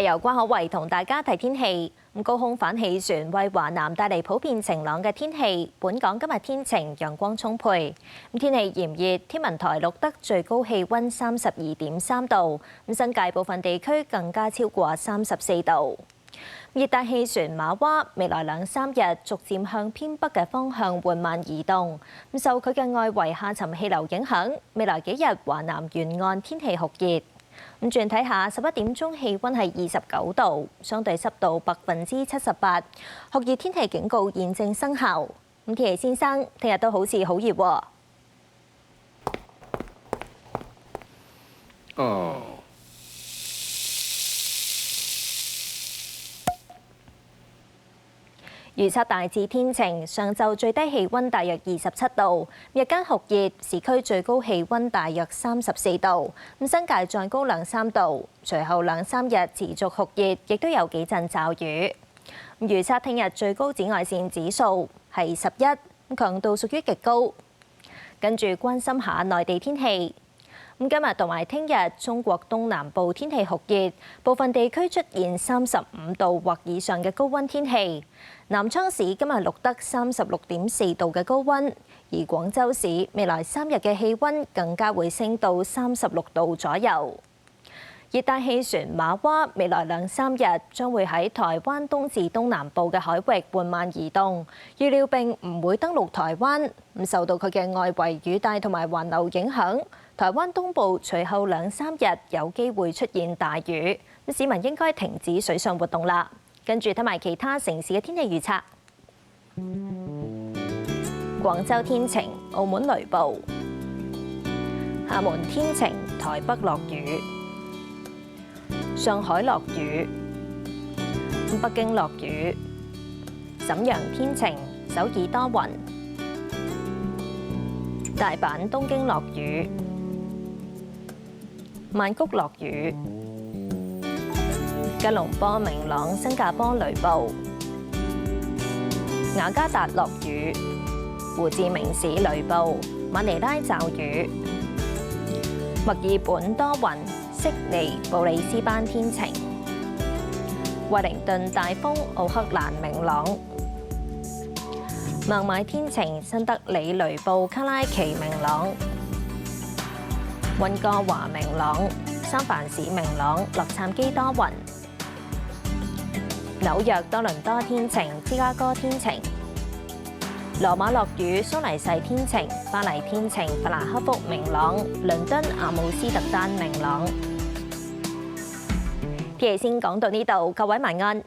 係由關可維同大家睇天氣。高空反氣旋為華南帶嚟普遍晴朗嘅天氣。本港今日天晴，陽光充沛。天氣炎熱，天文台錄得最高氣温32.3度，新界部分地區更加超過34度。熱帶氣旋瑪娃未來2-3日逐漸向偏北嘅方向緩慢移動，受佢嘅外圍下沉氣流影響，未來幾日華南沿岸天氣酷熱。轉睇下11點鐘氣温係29度，相對濕度78%，酷熱天氣警告現正生效。天氣先生，聽日都好似好熱喎。預測大致天晴，上晝最低氣温大約27度，日間酷熱，市區最高氣温大約34度，新界再高2-3度。隨後2-3日持續酷熱，亦都有幾陣驟雨。預測聽日最高紫外線指數係11，強度屬於極高。跟住關心下內地天氣。今日同埋聽日，中國東南部天氣酷熱，部分地區出現35度或以上嘅高温天氣。南昌市今日錄得36.4度嘅高温，而廣州市未來3日嘅氣温更加會升到36度左右。熱帶氣旋瑪娃未來2-3日將會喺台灣東至東南部嘅海域緩慢移動，預料並唔會登陸台灣。受到佢嘅外圍雨帶同埋環流影響，台灣東部隨後2-3日有機會出現大雨，市民應該停止水上活動啦。跟住睇埋其他城市嘅天氣預測。廣州天晴，澳門雷暴；廈門天晴，台北落雨；上海落雨；北京落雨；瀋陽天晴，首爾多雲；大阪、東京落雨；曼谷落雨；吉隆坡明朗，新加坡雷暴；雅加達落雨；胡志明市雷暴；馬尼拉驟雨；墨爾本多雲；悉尼、布里斯班天晴；惠靈頓大風；奧克蘭明朗；孟買天晴；新德里雷暴；卡拉奇明朗；溫哥華明朗；三藩市明朗；洛杉磯多雲；紐約多倫多天晴，芝加哥天晴；羅馬落雨，蘇黎世天晴；巴黎天晴，法蘭克福明朗；倫敦阿姆斯特丹明朗。天氣先講到呢度，各位晚安。